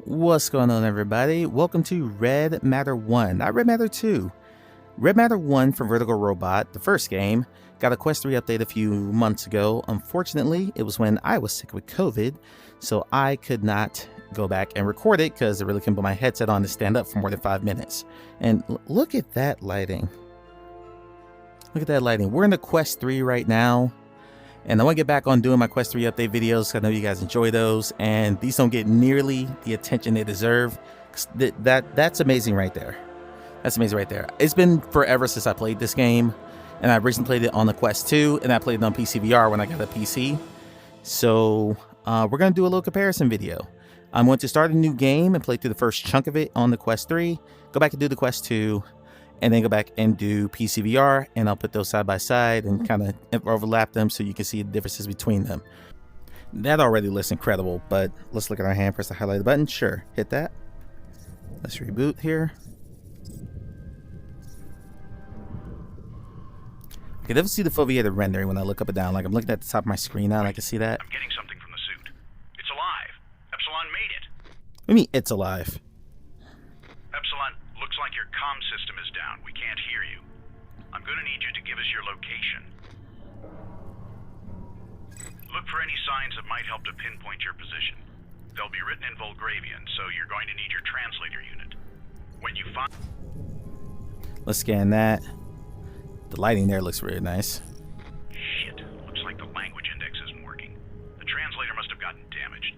What's going on, everybody? Welcome to Red Matter 1, not Red Matter 2. Red Matter 1 from Vertical Robot, the first game, got a Quest 3 update a few months ago. Unfortunately, it was when I was sick with COVID, so I could not go back and record it because I really couldn't put my headset on to stand up for more than 5 minutes. And look at that lighting. Look at that lighting. We're in the Quest 3 right now. And I want to get back on doing my Quest 3 update videos. I know you guys enjoy those, and these don't get nearly the attention they deserve. That's amazing right there. That's amazing right there. It's been forever since I played this game, and I recently played it on the Quest 2, and I played it on PCVR when I got a PC. So we're going to do a little comparison video. I'm going to start a new game and play through the first chunk of it on the Quest 3, go back and do the Quest 2, and then go back and do PCVR, and I'll put those side by side and kind of overlap them so you can see the differences between them. That already looks incredible, but let's look at our hand, press the highlighted button. Sure, hit that. Let's reboot here. I can definitely see the foveated rendering when I look up and down. Like I'm looking at the top of my screen now and I can see that. I'm getting something from the suit. It's alive. Epsilon made it. What do you mean it's alive? Epsilon, looks like your comm system is down. We can't hear you. I'm going to need you to give us your location. Look for any signs that might help to pinpoint your position. They'll be written in Volgravian, so you're going to need your translator unit. When you find... Let's scan that. The lighting there looks really nice. Shit. Looks like the language index isn't working. The translator must have gotten damaged.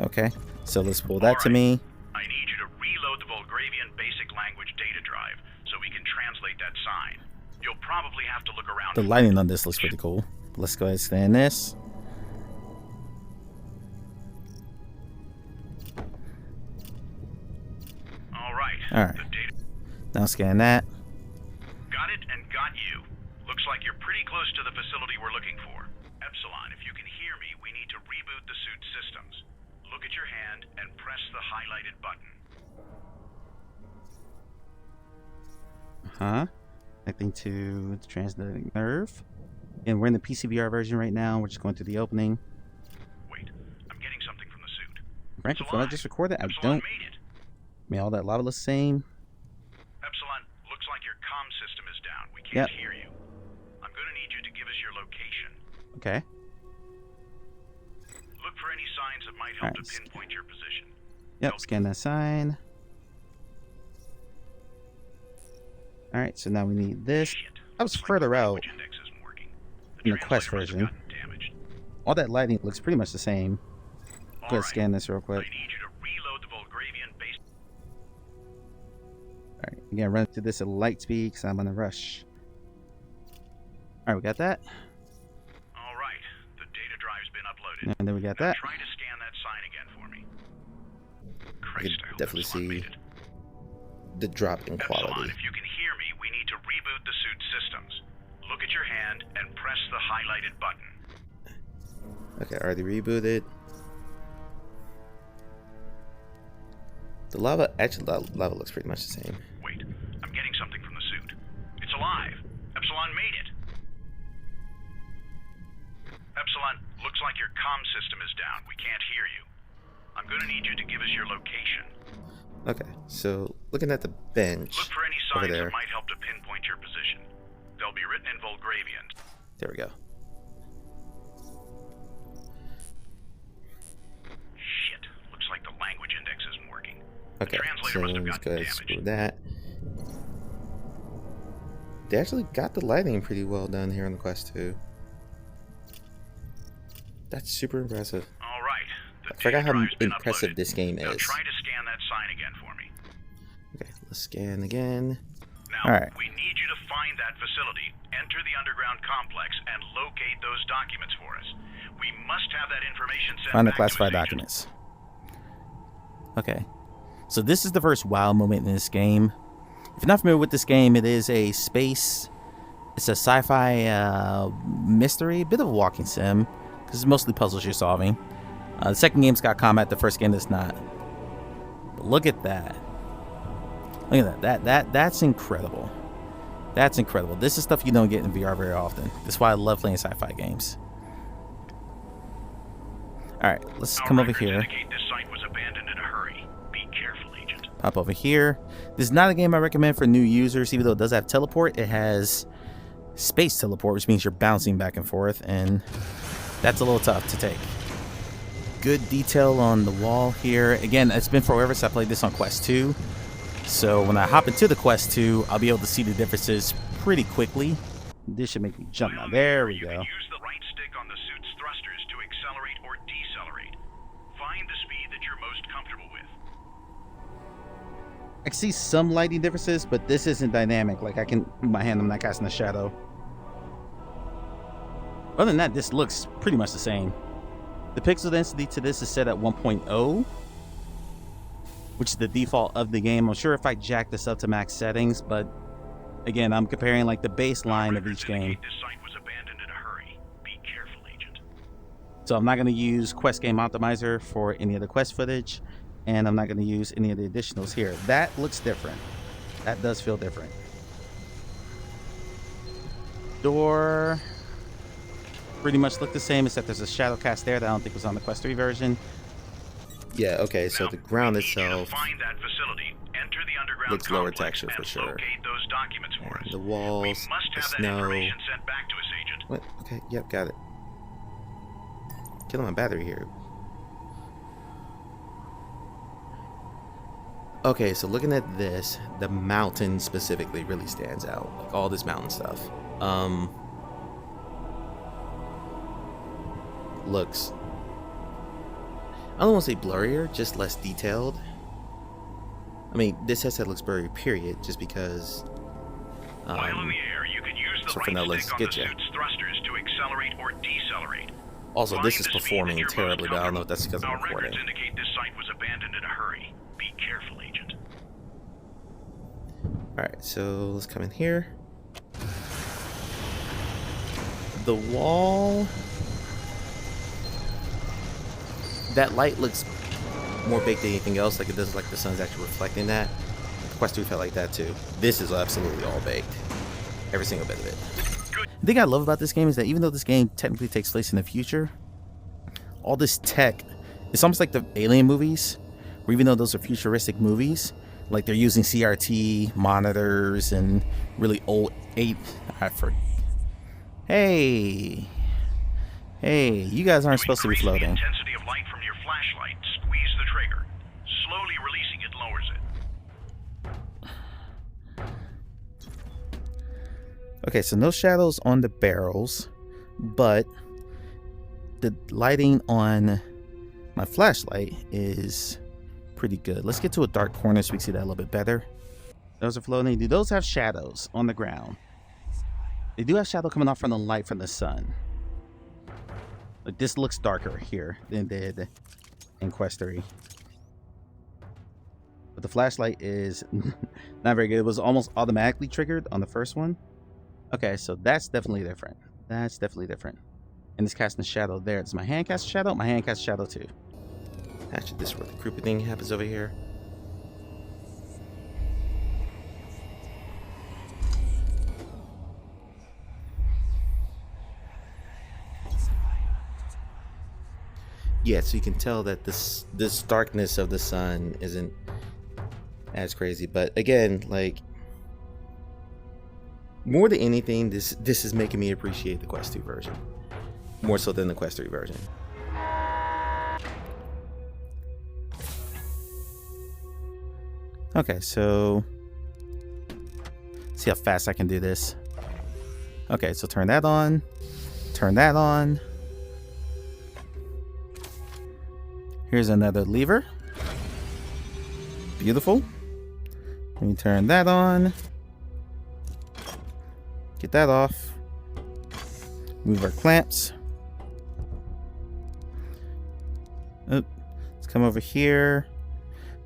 Okay, so let's pull that to me. I need you to reload the Volgravian basic language data drive so we can translate that sign. You'll probably have to look around. The lighting on this looks pretty cool. Let's go ahead and scan this. All right. Now scan that. Got it and got you. Looks like you're pretty close to the facility we're looking for. Epsilon, if you can hear me, we need to reboot the suit systems. Look at your hand and press the highlighted button. Connecting to the transmitting nerve. And we're in the PCVR version right now. We're just going through the opening. Wait, I'm getting something from the suit. Frankly, when I just recorded, I Epsilon don't. made it. I mean, all that lava looks the same. Epsilon, looks like your comm system is down. We can't hear you. I'm going to need you to give us your location. Okay. Look for any signs that might help to pinpoint your position. Yep, scan that sign. Alright, so now we need this. I was further out in the Quest version. All that lighting looks pretty much the same. Go ahead and scan this real quick. I need you to reload the Volgravian base. Alright, again, run through this at light speed because I'm on a rush. Alright, we got that. Alright, the data drive's been uploaded. And then we got that. Try to scan that sign again for me. I can definitely see the drop in quality. Epsilon, if you can hear me, we need to reboot the suit systems. Look at your hand and press the highlighted button. Okay, already rebooted. The lava, actually, the lava looks pretty much the same. Wait, I'm getting something from the suit. It's alive. Epsilon made it. Epsilon, looks like your comm system is down. We can't hear you. I'm going to need you to give us your location. Okay, so looking at the bench Look for any over signs there. that might help to pinpoint your position. They'll be written in Volgravian. There we go. Shit, looks like the language index isn't working. Okay, so let's go ahead and screw that. They actually got the lighting pretty well done here on the Quest 2. That's super impressive. All right. I forgot how impressive this game Now is. try to scan that sign again for me. Okay, let's scan again. Now, All right. we need you to find that facility, enter the underground complex, and locate those documents for us. We must have that information sent Find the back to classified his agent. documents. Okay, so this is the first wow moment in this game. If you're not familiar with this game, it is a space. It's a sci-fi mystery, bit of a walking sim, because it's mostly puzzles you're solving. The second game's got combat. The first game does not. But look at that. Look at that. That's incredible. That's incredible. This is stuff you don't get in VR very often. That's why I love playing sci-fi games. Alright, let's come over here. This site was abandoned Hop over here. This is not a game I recommend for new users, even though it does have teleport. It has space teleport, which means you're bouncing back and forth, and that's a little tough to take. Good detail on the wall here. Again, it's been forever since I played this on Quest 2. So when I hop into the Quest 2, I'll be able to see the differences pretty quickly. This should make me jump now. There we go. You can use the right stick on the suit's thrusters to accelerate or decelerate. Find the speed that you're most comfortable with. I can see some lighting differences, but this isn't dynamic. Like I can move my hand, I'm not casting a shadow. Other than that, this looks pretty much the same. The pixel density to this is set at 1.0, which is the default of the game. I'm sure if I jack this up to max settings, but again, I'm comparing like the baseline of each game. This site was abandoned in a hurry. Be careful, Agent. So I'm not going to use Quest Game Optimizer for any of the quest footage, and I'm not going to use any of the additionals here. That looks different. That does feel different. Door pretty much look the same, except there's a shadow cast there that I don't think was on the Quest 3 version. Yeah, okay, so the ground itself find that facility. Enter the underground looks lower complex texture for and sure. locate those documents for us. The walls, We must the have that snow. information sent back to us, Agent. What? Okay, yep, got it. Killing my battery here. Okay, so looking at this, the mountain specifically really stands out. Like all this mountain stuff. Looks, I don't want to say blurrier, just less detailed. I mean, this headset looks blurry, period, just because. While in the air, you can use the so right now let's stick on get the ya. suit's thrusters to accelerate or decelerate. Also, this is Find the speed performing that you're terribly, most but I don't know if that's because comfortable. I'm Our recording. records indicate this site was abandoned in a hurry. Be careful, Agent. Alright, so let's come in here. The wall. That light looks more baked than anything else, like it does, like the sun's actually reflecting that. Quest 2 felt like that too. This is absolutely all baked. Every single bit of it. The thing I love about this game is that even though this game technically takes place in the future, all this tech, it's almost like the Alien movies, where even though those are futuristic movies, like they're using CRT monitors and really old Hey, you guys aren't supposed to be floating. The intensity of light from your flashlight. Squeeze the trigger. Slowly releasing it lowers it. Okay, so no shadows on the barrels, but the lighting on my flashlight is pretty good. Let's get to a dark corner so we can see that a little bit better. Those are floating. Do those have shadows on the ground? They do have shadow coming off from the light from the sun. Like this looks darker here than it did in Quest 3. But the flashlight is not very good. It was almost automatically triggered on the first one. Okay, so that's definitely different. That's definitely different. And it's casting a shadow there. Does my hand cast a shadow? My hand casts a shadow too. Actually, this is where the creepy thing happens over here. Yeah, so you can tell that this darkness of the sun isn't as crazy. But again, like, more than anything, this is making me appreciate the Quest 2 version. More so than the Quest 3 version. Okay, so see how fast I can do this. Okay, so turn that on. Turn that on. Here's another lever. Beautiful. Let me turn that on. Get that off. Move our clamps. Oh, let's come over here.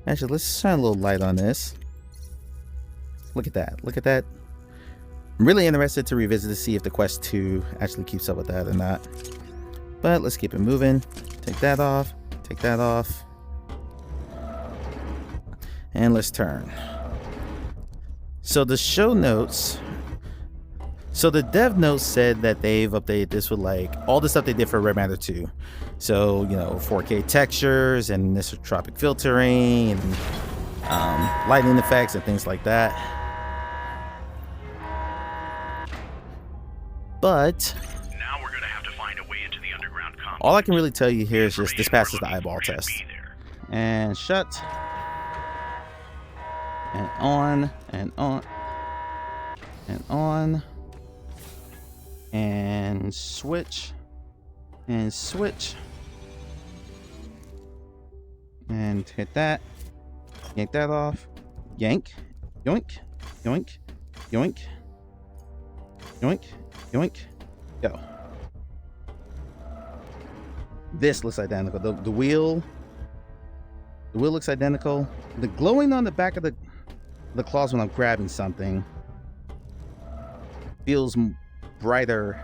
Actually, let's shine a little light on this. Look at that. Look at that. I'm really interested to revisit to see if the Quest 2 actually keeps up with that or not. But let's keep it moving. Take that off. Take that off. And let's turn. So the show notes. So the dev notes said that they've updated this with like all the stuff they did for Red Matter 2. So, you know, 4K textures and isotropic filtering and lighting effects and things like that. But Now we're gonna have to find a way into the underground complex. all I can really tell you here is just this passes the eyeball test. And shut. And on. And on. And on. And switch. And switch. And hit that. Yank that off. Yank. Yoink. Yoink. Yoink. Yoink. Yoink. Go. This looks identical. The wheel looks identical. The glowing on the back of the claws when I'm grabbing something feels brighter,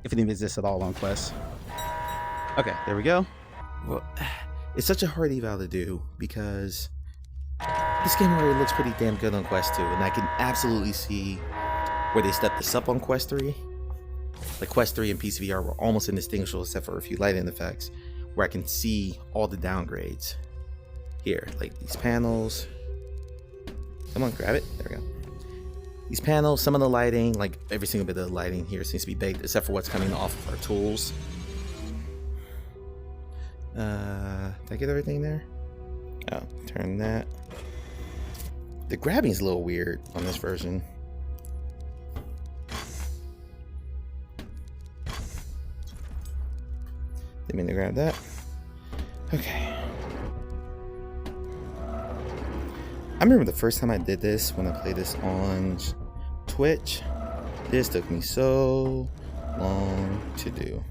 if it even exists at all on Quest. Okay, there we go. Well, it's such a hard eval to do because this game already looks pretty damn good on Quest 2, and I can absolutely see where they stepped this up on Quest 3. Like Quest 3 and PCVR were almost indistinguishable except for a few lighting effects, where I can see all the downgrades here, like these panels. Come on, grab it. There we go. These panels, some of the lighting, like every single bit of the lighting here seems to be baked, except for what's coming off of our tools. Did I get everything there? Oh, turn that. The grabbing is a little weird on this version. Didn't mean to grab that. Okay. I remember the first time I did this, when I played this on Twitch. This took me so long to do.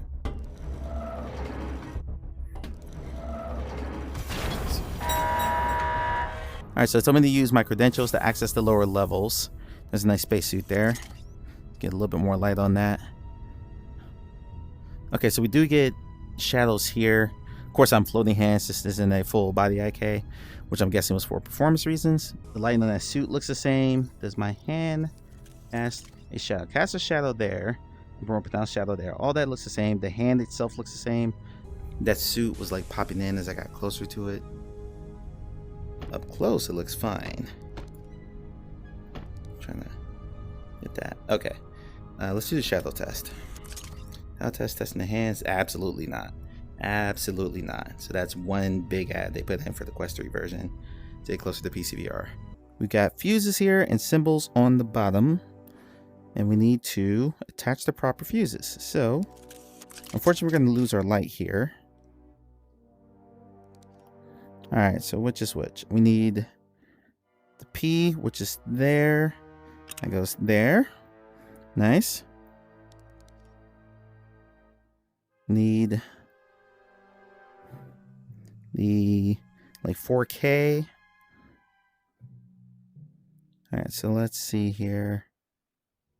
Alright, so it's telling me to use my credentials to access the lower levels. There's a nice spacesuit there. Get a little bit more light on that. Okay, so we do get shadows here. Of course, I'm floating hands. This isn't a full body IK, which I'm guessing was for performance reasons. The lighting on that suit looks the same. Does my hand cast a shadow? Cast a shadow there. More pronounced shadow there. All that looks the same. The hand itself looks the same. That suit was like popping in as I got closer to it. Up close, it looks fine. Trying to hit that. Okay, let's do the shadow test. Shadow test, testing the hands. Absolutely not. Absolutely not. So that's one big ad they put in for the Quest 3 version to get closer to PCVR. We got fuses here and symbols on the bottom, and we need to attach the proper fuses. So, unfortunately, we're going to lose our light here. All right, so which is which? We need the P, which is there. That goes there. Nice. Need the like 4K. All right, so let's see here.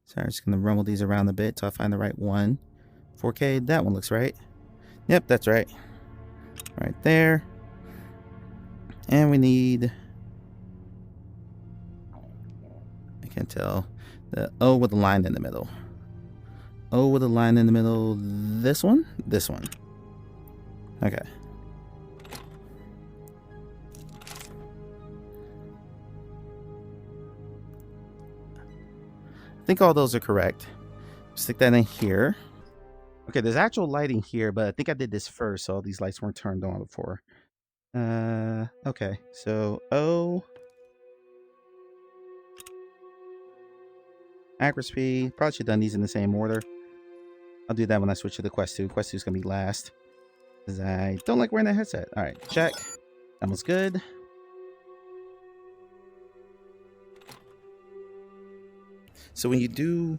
Sorry, I'm just gonna rumble these around a bit till I find the right one. 4K, that one looks right. Yep, that's right. Right there. And we need, I can't tell, the O with a line in the middle. O with a line in the middle. This one? This one. Okay. I think all those are correct. Stick that in here. Okay, there's actual lighting here, but I think I did this first, so all these lights weren't turned on before. Okay, so O. Accuracy. Probably should have done these in the same order. I'll do that when I switch to the Quest 2. Quest 2 is going to be last, because I don't like wearing that headset. Alright, check. That one's good. So when you do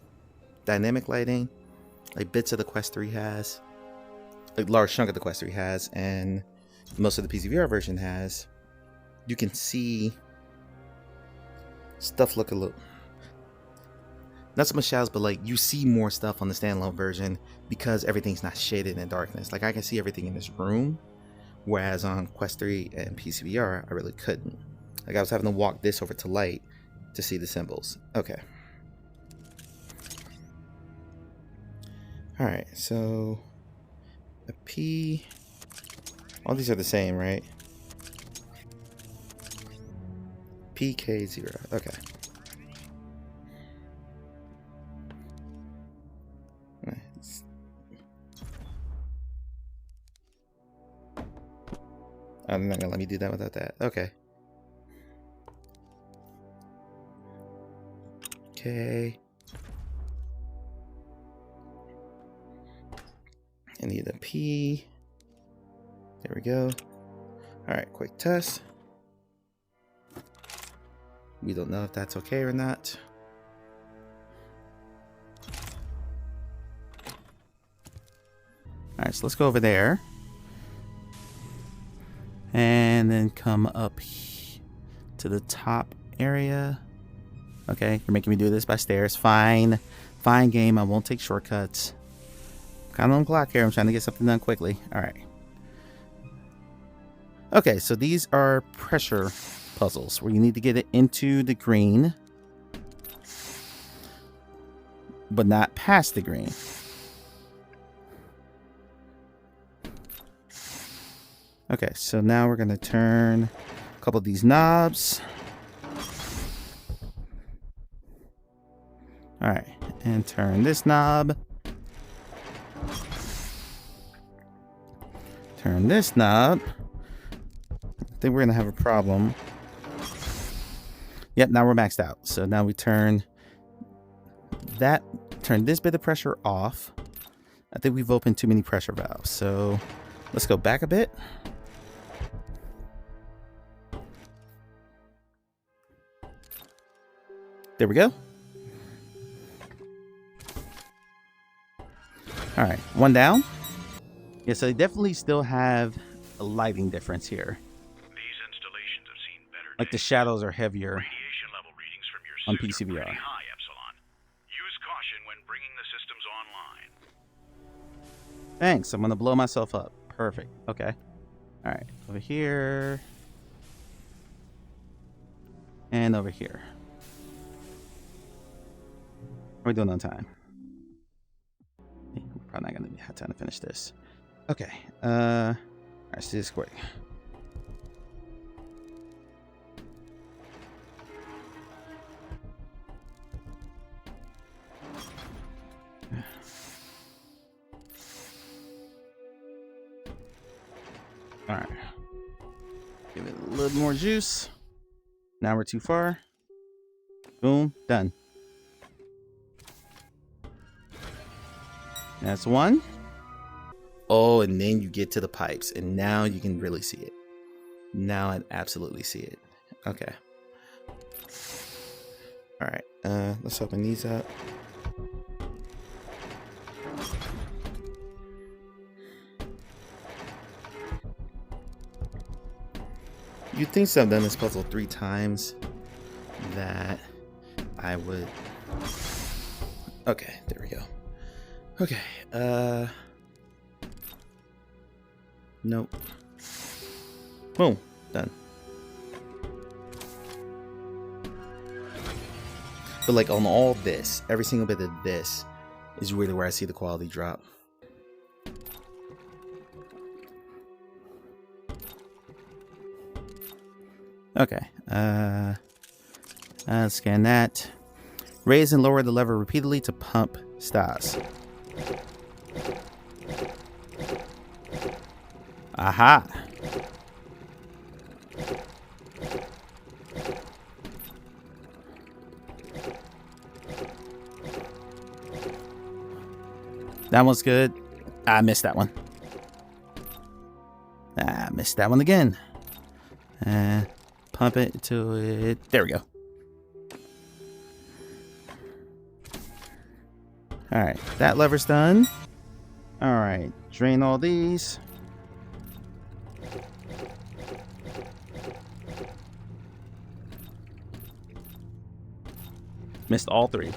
dynamic lighting, like bits of the Quest 3 has, like large chunk of the Quest 3 has, and most of the PCVR version has, you can see stuff look a little, not so much shadows, but like you see more stuff on the standalone version because everything's not shaded in darkness. Like I can see everything in this room, whereas on Quest 3 and PCVR I really couldn't. Like I was having to walk this over to light to see the symbols. Okay. Alright, so a P, all these are the same, right? PK0. Okay. I'm not gonna let me do that without that. Okay. Okay. I need a P. There we go. Alright, quick test. We don't know if that's okay or not. Alright, so let's go over there. And then come up to the top area. Okay, you're making me do this by stairs. Fine. Fine game. I won't take shortcuts. Kind of on the clock here. I'm trying to get something done quickly. Alright. Okay, so these are pressure puzzles where you need to get it into the green, but not past the green. Okay, so now we're going to turn a couple of these knobs. Alright, and turn this knob. Turn this knob. I think we're going to have a problem. Yep, now we're maxed out. So now we turn this bit of pressure off. I think we've opened too many pressure valves. So let's go back a bit. There we go. All right, one down. Yeah, so they definitely still have a lighting difference here. These installations have seen better Like the days. shadows are heavier Radiation level readings from your on suit are PCVR. pretty high, Epsilon. Use caution when bringing the systems online. Thanks, I'm gonna blow myself up. Perfect, okay. All right, over here. And over here. What are we doing on time? We're probably not gonna have time to finish this. Okay, alright, let's do this quick. Alright. Give it a little more juice. Now we're too far. Boom, done. That's one. Oh, and then you get to the pipes, and now you can really see it. Now I absolutely see it. Okay. All right. Let's open these up. You'd think so. I've done this puzzle 3 times that I would. Okay, there we go. Okay, nope. Boom, done. But like on all this, every single bit of this is really where I see the quality drop. Okay, scan that. Raise and lower the lever repeatedly to pump stars. Aha! That one's good. I missed that one. I missed that one again. Pump it to it. There we go. Alright, that lever's done. Alright, drain all these. Missed all 3.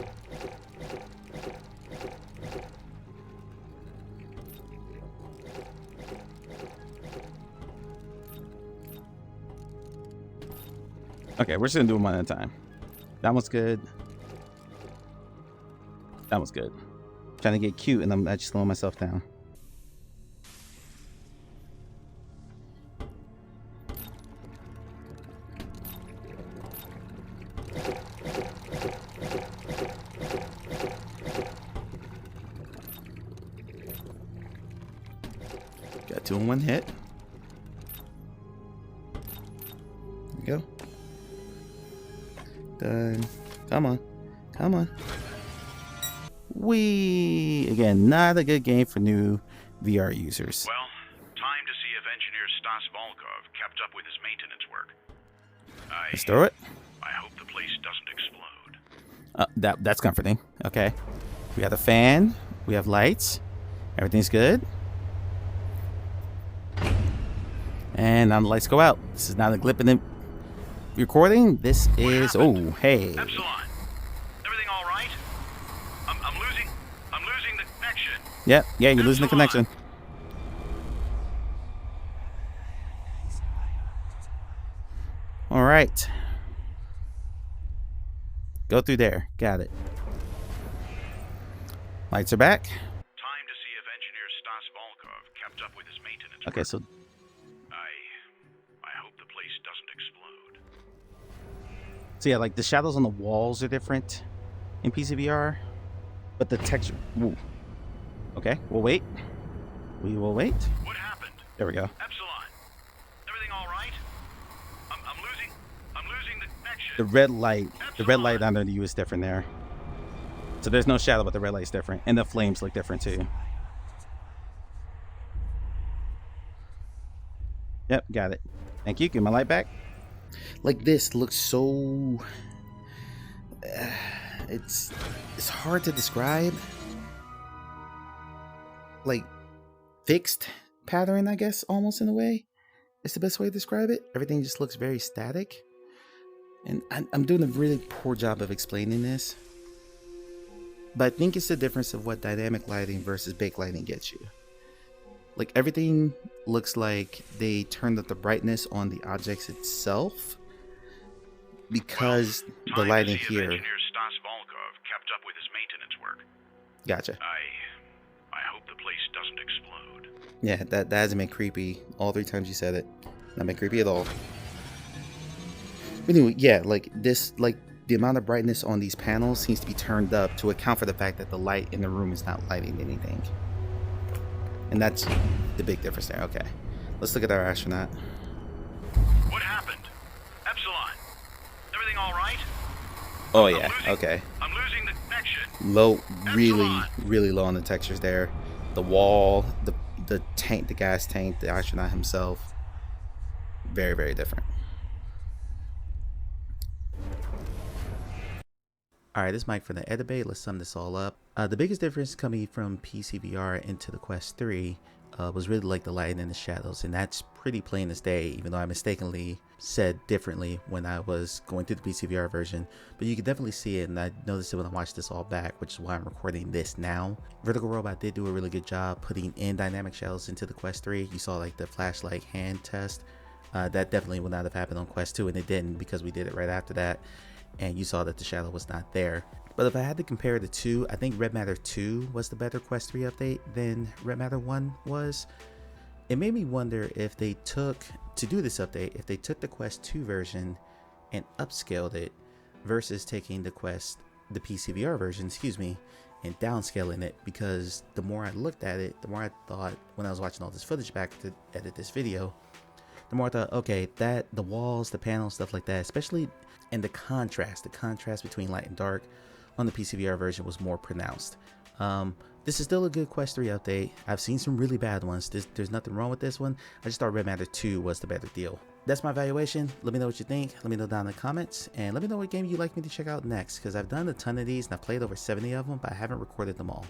Okay, we're just gonna do them one at a time. That one's good. That was good. Trying to get cute and I'm actually slowing myself down. 2 in 1 hit. There we go. Done. Come on. Come on. Again, not a good game for new VR users. Well, time to see if engineer Stas Volkov kept up with his maintenance work. Let's throw it. I hope the place doesn't explode. That's comforting. Okay. We got a fan. We have lights. Everything's good. And now the lights go out. This is not a glip in the recording. This is... Oh, hey. Epsilon. Everything all right? I'm losing the connection. Yeah, you're losing the connection. All right. Go through there. Got it. Lights are back. Time to see if engineer Stas Volkov kept up with his maintenance Okay, work. so I hope the place doesn't explode. yeah, like the shadows on the walls are different in PCVR, but the texture... Ooh. Okay, we'll wait. We will wait. What happened? There we go. Epsilon. Everything all right? I'm losing the connection. The red light under you is different there. So there's no shadow, but the red light's different, and the flames look different too. Yep, got it. Thank you. Give my light back. Like this looks so... it's hard to describe. Like fixed pattern, I guess, almost in a way. It's the best way to describe it. Everything just looks very static. And I'm doing a really poor job of explaining this. But I think it's the difference of what dynamic lighting versus backlighting gets you. Like everything looks like they turned up the brightness on the objects itself because the lighting here. Engineer Stas Volkov kept up with his maintenance work. Gotcha. I hope the place doesn't explode. Yeah, that hasn't been creepy all 3 times you said it. Not been creepy at all. But anyway, yeah, like this, like the amount of brightness on these panels seems to be turned up to account for the fact that the light in the room is not lighting anything. And that's the big difference there. Okay, let's look at our astronaut. What happened? Epsilon. Everything all right? Oh yeah, okay. I'm losing the connection. Low, really low on the textures there. The wall, the tank, the gas tank, the astronaut himself. Very, very different. Alright, this is Mike from the Edibate. Let's sum this all up. The biggest difference coming from PCVR into the Quest 3 was really like the lighting and the shadows, and that's pretty plain as day, even though I mistakenly said differently when I was going through the PCVR version. But you can definitely see it, and I noticed it when I watched this all back, which is why I'm recording this now. Vertical Robot did do a really good job putting in dynamic shadows into the Quest 3. You saw like the flashlight hand test. That definitely would not have happened on Quest 2, and it didn't because we did it right after that. And you saw that the shadow was not there. But if I had to compare the two, I think Red Matter 2 was the better Quest 3 update than Red Matter 1 was. It made me wonder if they took, to do this update, if they took the Quest 2 version and upscaled it versus taking the PCVR version, and downscaling it, because the more I looked at it, the more I thought, when I was watching all this footage back to edit this video, the more I thought, okay, that the walls, the panels, stuff like that, especially, and the contrast between light and dark on the PCVR version was more pronounced. This is still a good Quest 3 update. I've seen some really bad ones. There's nothing wrong with this one. I just thought Red Matter 2 was the better deal. That's my evaluation. Let me know what you think. Let me know down in the comments, and let me know what game you'd like me to check out next, because I've done a ton of these and I've played over 70 of them, but I haven't recorded them all.